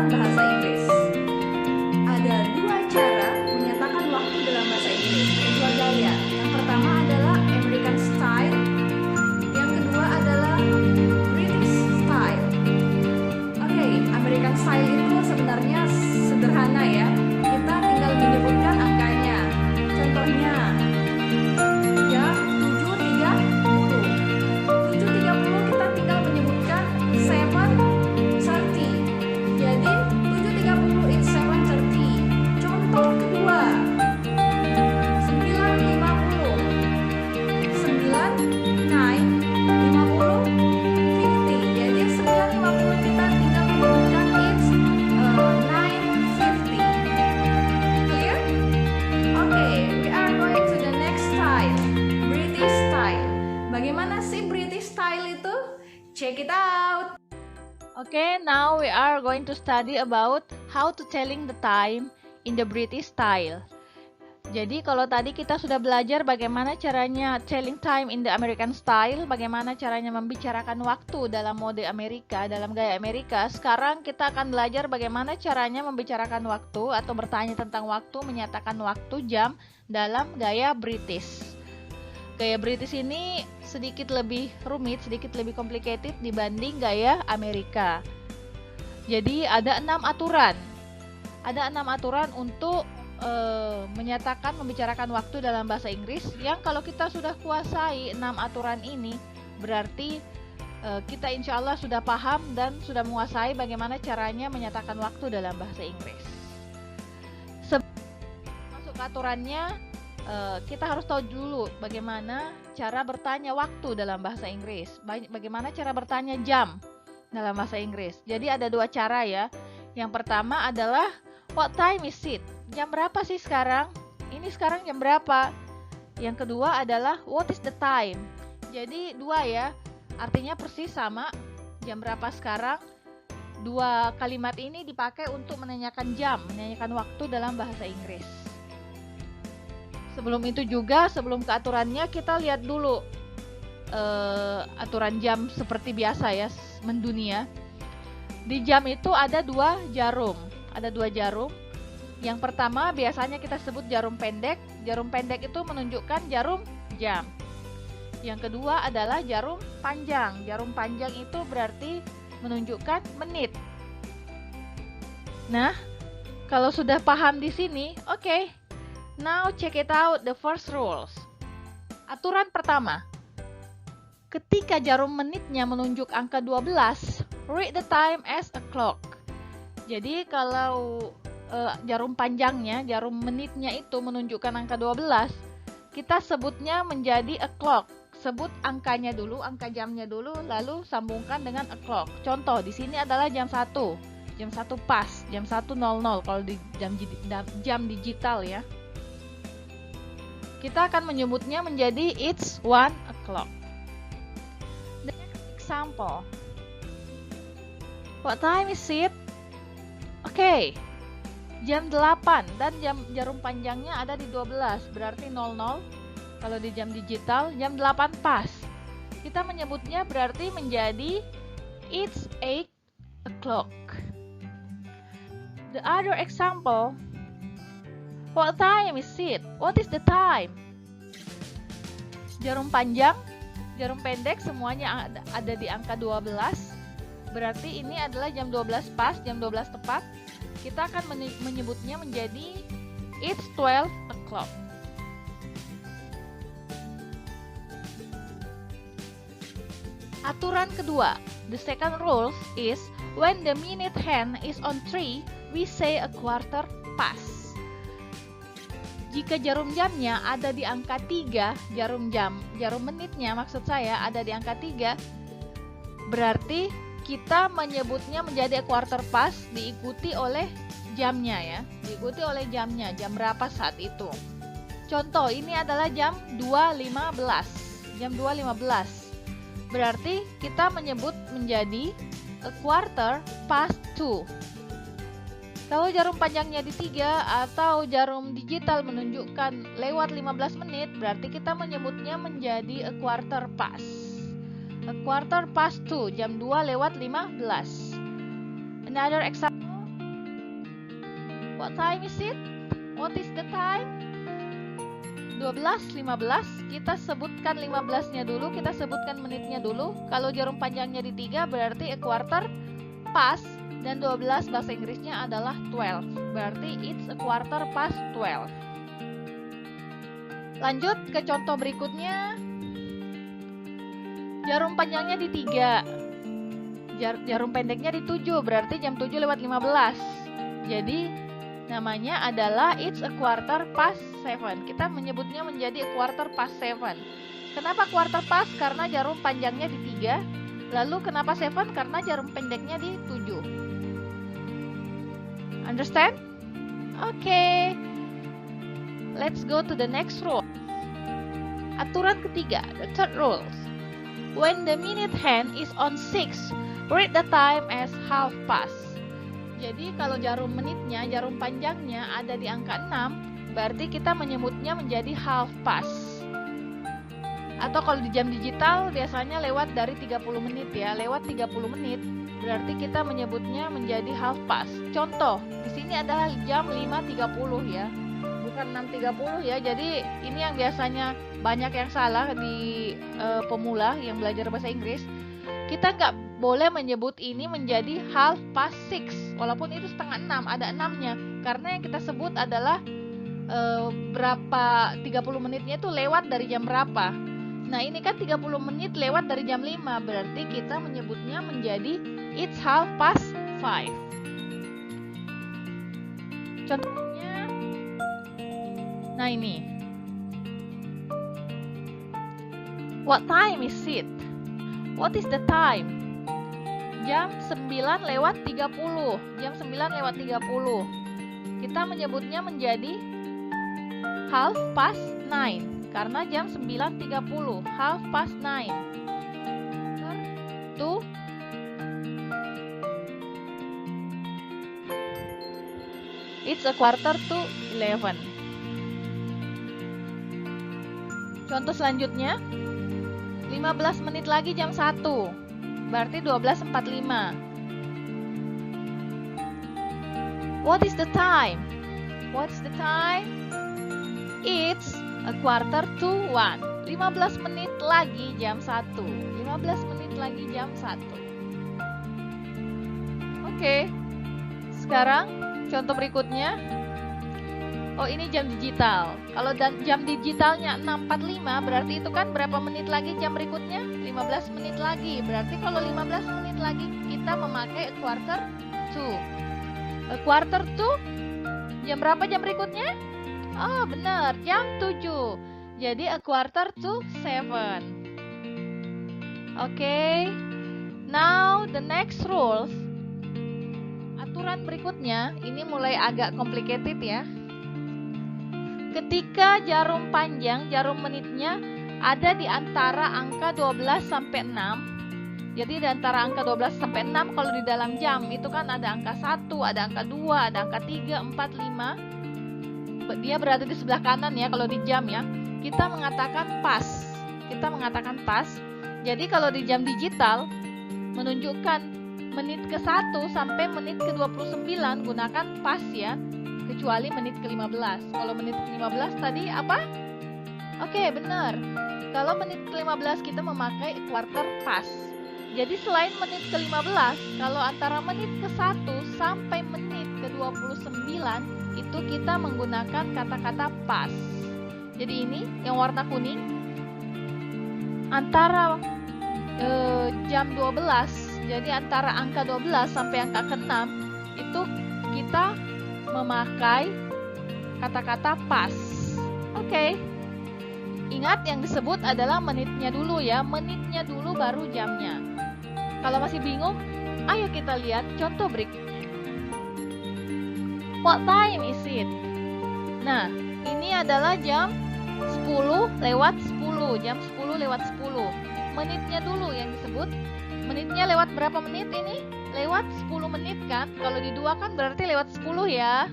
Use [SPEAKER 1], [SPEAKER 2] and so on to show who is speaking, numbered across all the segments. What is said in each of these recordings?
[SPEAKER 1] dalam bahasa Inggris. Ada dua cara menyatakan waktu dalam bahasa Inggris, ada dua gaya. Yang pertama adalah American Style, yang kedua adalah British Style. Oke, American Style itu sebenarnya sederhana ya. Kita tinggal menyebutkan angkanya. Contohnya, jam 7.30. 7.30 kita tinggal menyebutkan 7:30. Jadi 7.30 it's 7:30. Contoh kedua, 9.50. 9:50. Jadi 9.50 kita tinggal menyebutkan it's 9:50. Clear? Okay, we are going to the next style, British style. Bagaimana sih British style itu? Check it out.
[SPEAKER 2] Okay, now we are going to study about how to telling the time in the British style. Jadi kalau tadi kita sudah belajar bagaimana caranya telling time in the American style, bagaimana caranya membicarakan waktu dalam mode Amerika, dalam gaya Amerika. Sekarang kita akan belajar bagaimana caranya membicarakan waktu atau bertanya tentang waktu, menyatakan waktu, jam dalam gaya British. Gaya British ini sedikit lebih rumit, sedikit lebih complicated dibanding gaya Amerika. Jadi ada 6 aturan. Ada 6 aturan untuk menyatakan, membicarakan waktu dalam bahasa Inggris, yang kalau kita sudah kuasai 6 aturan ini, berarti kita insya Allah sudah paham dan sudah menguasai bagaimana caranya menyatakan waktu dalam bahasa Inggris. Sebelum masuk ke aturannya, kita harus tahu dulu bagaimana cara bertanya waktu dalam bahasa Inggris, bagaimana cara bertanya jam dalam bahasa Inggris. Jadi ada 2 cara ya. Yang pertama adalah what time is it? Jam berapa sih sekarang? Ini sekarang jam berapa? Yang kedua adalah what is the time? Jadi 2 ya, artinya persis sama, jam berapa sekarang. 2 kalimat ini dipakai untuk menanyakan jam, menanyakan waktu dalam bahasa Inggris. Sebelum itu juga, sebelum ke aturannya, kita lihat dulu aturan jam seperti biasa ya, mendunia. Di jam itu ada 2 jarum. Ada 2 jarum. Yang pertama biasanya kita sebut jarum pendek. Jarum pendek itu menunjukkan jarum jam. Yang kedua adalah jarum panjang. Jarum panjang itu berarti menunjukkan menit. Nah, kalau sudah paham di sini, oke. Now check it out the first rules. Aturan pertama. Ketika jarum menitnya menunjuk angka 12, read the time as a clock. Jadi kalau jarum panjangnya, jarum menitnya itu menunjukkan angka 12, kita sebutnya menjadi a clock. Sebut angkanya dulu, angka jamnya dulu, lalu sambungkan dengan a clock. Contoh di sini adalah jam 1. Jam 1 pas, jam 1.00 kalau di jam digital ya. Kita akan menyebutnya menjadi it's 1 o'clock. The next example. What time is it? Oke. Jam 8 dan jarum panjangnya ada di 12, berarti 00. Kalau di jam digital, jam 8 pas. Kita menyebutnya berarti menjadi it's 8 o'clock. The other example, what time is it? What is the time? Jarum panjang, jarum pendek semuanya ada di angka 12. Berarti ini adalah jam 12 pas, jam 12 tepat. Kita akan menyebutnya menjadi it's 12 o'clock. Aturan kedua, the second rule is when the minute hand is on 3, we say a quarter past. Jika jarum jamnya ada di angka 3, jarum menitnya maksud saya ada di angka 3, berarti kita menyebutnya menjadi quarter past diikuti oleh jamnya ya. Diikuti oleh jamnya, jam berapa saat itu. Contoh, ini adalah jam 2.15. Jam 2.15. Berarti kita menyebut menjadi a quarter past 2. Kalau jarum panjangnya di 3 atau jarum digital menunjukkan lewat 15 menit, berarti kita menyebutnya menjadi a quarter past. A quarter past 2, jam 2 lewat 15. Another example, What time is it? What is the time? 12, 15. Kita sebutkan 15-nya dulu, kita sebutkan menitnya dulu. Kalau jarum panjangnya di 3 berarti a quarter past, dan 12 bahasa Inggrisnya adalah 12. Berarti it's a quarter past 12. Lanjut ke contoh berikutnya. Jarum panjangnya di 3. Jarum pendeknya di 7, berarti jam 7 lewat 15. Jadi namanya adalah it's a quarter past 7. Kita menyebutnya menjadi a quarter past 7. Kenapa quarter past? Karena jarum panjangnya di 3. Lalu kenapa 7? Karena jarum pendeknya di 7. Understand? Okay. Let's go to the next rule. Aturan ketiga, the third rules. When the minute hand is on 6, read the time as half past. Jadi kalau jarum menitnya, jarum panjangnya ada di angka 6, berarti kita menyebutnya menjadi half past. Atau kalau di jam digital biasanya lewat dari 30 menit ya, lewat 30 menit, berarti kita menyebutnya menjadi half past. Contoh, di sini adalah jam 5.30 ya, bukan 6.30 ya. Jadi ini yang biasanya banyak yang salah di pemula yang belajar bahasa Inggris. Kita nggak boleh menyebut ini menjadi half past 6, walaupun itu setengah 6, ada 6-nya. Karena yang kita sebut adalah berapa 30 menitnya itu lewat dari jam berapa. Nah ini kan 30 menit lewat dari jam 5, berarti kita menyebutnya menjadi it's half past 5. Contohnya, nah ini. What time is it? What is the time? Jam 9 lewat 30. Jam 9 lewat 30. Kita menyebutnya menjadi half past 9 karena jam 9.30. Half past 9. To it's a quarter to 11. Contoh selanjutnya, 15 menit lagi jam 1, berarti 12.45. What is the time? What's the time? It's a quarter to 1. 15 menit lagi jam 1. 15 menit lagi jam 1. Oke. Sekarang contoh berikutnya. Oh, ini jam digital. Kalau jam digitalnya 6.45, berarti itu kan berapa menit lagi jam berikutnya? 15 menit lagi. Berarti kalau 15 menit lagi kita memakai a quarter to. A quarter to jam berapa jam berikutnya? Oh, benar, jam 7. Jadi a quarter to 7. Okay. Now the next rules. Aturan berikutnya, ini mulai agak complicated ya. Ketika jarum panjang, jarum menitnya ada di antara angka 12 sampai 6. Jadi di antara angka 12 sampai 6 kalau di dalam jam itu kan ada angka 1, ada angka 2, ada angka 3, 4, 5. Dia berada di sebelah kanan ya kalau di jam ya. Kita mengatakan pas. Kita mengatakan pas. Jadi kalau di jam digital menunjukkan menit ke-1 sampai menit ke-29 gunakan pas ya. Kecuali menit ke-15. Kalau menit ke-15 tadi apa? Oke, benar. Kalau menit ke-15 kita memakai quarter past. Jadi selain menit ke-15, kalau antara menit ke-1 sampai menit ke-29 itu kita menggunakan kata-kata past. Jadi ini yang warna kuning antara jam 12. Jadi antara angka 12 sampai angka ke-6 itu kita memakai kata-kata pas. Oke. Ingat yang disebut adalah menitnya dulu ya. Menitnya dulu baru jamnya. Kalau masih bingung, ayo kita lihat contoh berikutnya. What time is it? Nah, ini adalah jam 10 lewat 10. Jam 10 lewat 10. Menitnya dulu yang disebut. Menitnya lewat berapa menit ini? Lewat 10 menit kan? Kalau di 2 kan berarti lewat 10 ya.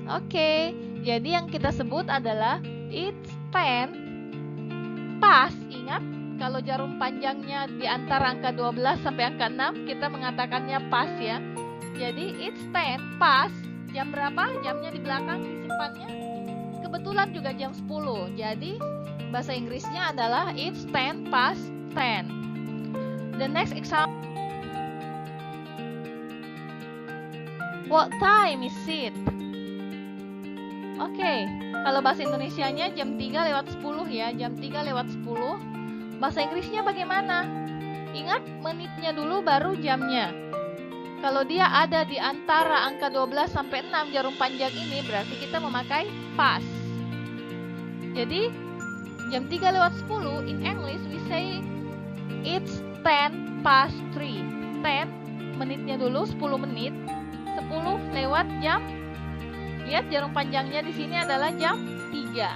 [SPEAKER 2] Oke, jadi yang kita sebut adalah it's 10 pas. Ingat, kalau jarum panjangnya di antara angka 12 sampai angka 6, kita mengatakannya pas ya. Jadi it's 10 pas Jam berapa? Jamnya di belakang disimpannya. Kebetulan juga jam 10. Jadi bahasa Inggrisnya adalah it's 10 past 10. The next example. What time is it? Oke, kalau bahasa Indonesianya jam 3:10 ya, jam 3:10. Bahasa Inggrisnya bagaimana? Ingat menitnya dulu baru jamnya. Kalau dia ada di antara angka 12 sampai 6 jarum panjang ini, berarti kita memakai past. Jadi, jam 3:10 in English we say it's 10 past 3. 10 menitnya dulu 10 menit. 10 lewat jam. Lihat jarum panjangnya di sini adalah jam 3.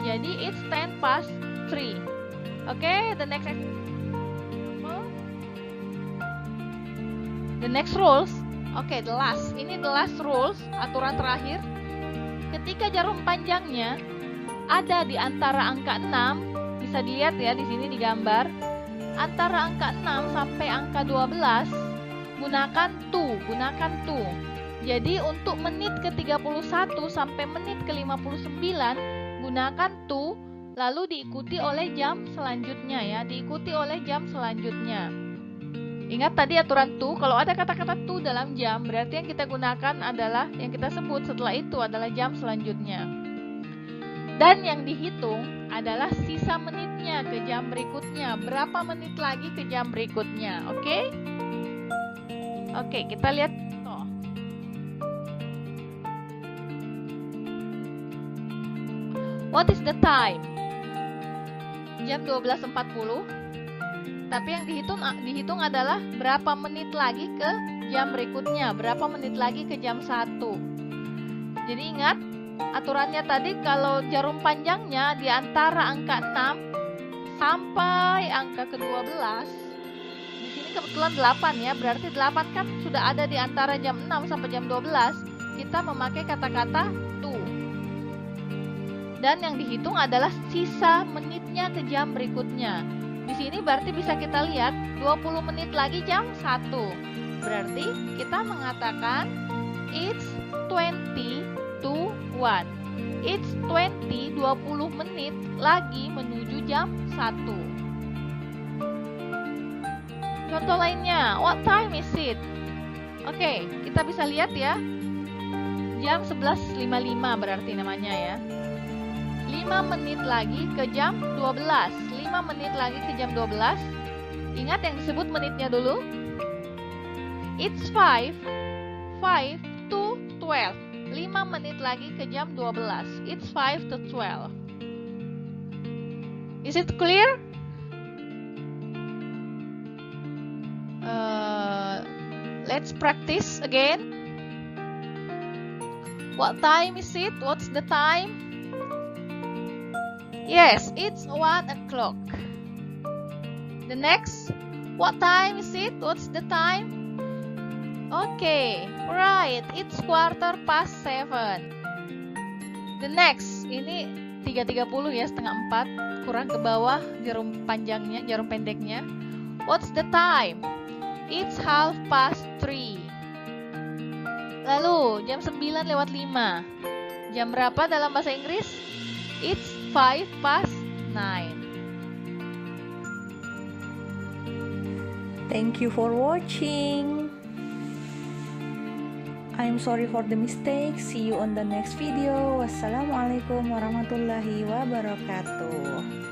[SPEAKER 2] Jadi it's 10 past 3. Oke, the next rules. Oke, the last. Ini the last rules, aturan terakhir. Ketika jarum panjangnya ada di antara angka 6, bisa dilihat ya di sini di gambar. Antara angka 6 sampai angka 12, gunakan to. Jadi untuk menit ke-31 sampai menit ke-59, gunakan to, lalu diikuti oleh jam selanjutnya ya, diikuti oleh jam selanjutnya. Ingat tadi aturan to, kalau ada kata-kata to dalam jam, berarti yang kita gunakan adalah, yang kita sebut setelah itu adalah jam selanjutnya. Dan yang dihitung adalah sisa menitnya ke jam berikutnya. Berapa menit lagi ke jam berikutnya, oke? Oke, kita lihat. What is the time? Jam 12.40. Tapi yang dihitung adalah berapa menit lagi ke jam berikutnya, berapa menit lagi ke jam 1. Jadi ingat, aturannya tadi kalau jarum panjangnya di antara angka 6 sampai angka ke-12. Di sini kebetulan 8 ya, berarti 8 kan sudah ada di antara jam 6 sampai jam 12. Kita memakai kata-kata to. Dan yang dihitung adalah sisa menitnya ke jam berikutnya. Di sini berarti bisa kita lihat 20 menit lagi jam 1. Berarti kita mengatakan it's 20 to 1. It's 20 menit lagi menuju jam 1. Contoh lainnya, what time is it? Oke, kita bisa lihat ya. Jam 11.55 berarti namanya ya. 5 menit lagi ke jam 12. 5 menit lagi ke jam 12. Ingat yang disebut menitnya dulu. It's 5 to 12. 5 menit lagi ke jam 12. It's 5 to 12. Is it clear? Let's practice again. What time is it? What's the time? Yes, it's 1 o'clock. The next, what time is it? What's the time? Okay, right, it's 7:15. The next, ini 3:30 ya, setengah 4, kurang ke bawah jarum panjangnya, jarum pendeknya. What's the time? It's 3:30. Lalu, jam 9:05. Jam berapa dalam bahasa Inggris? It's 9:05.
[SPEAKER 1] Thank you for watching. I'm sorry for the mistake. See you on the next video. Wassalamualaikum warahmatullahi wabarakatuh.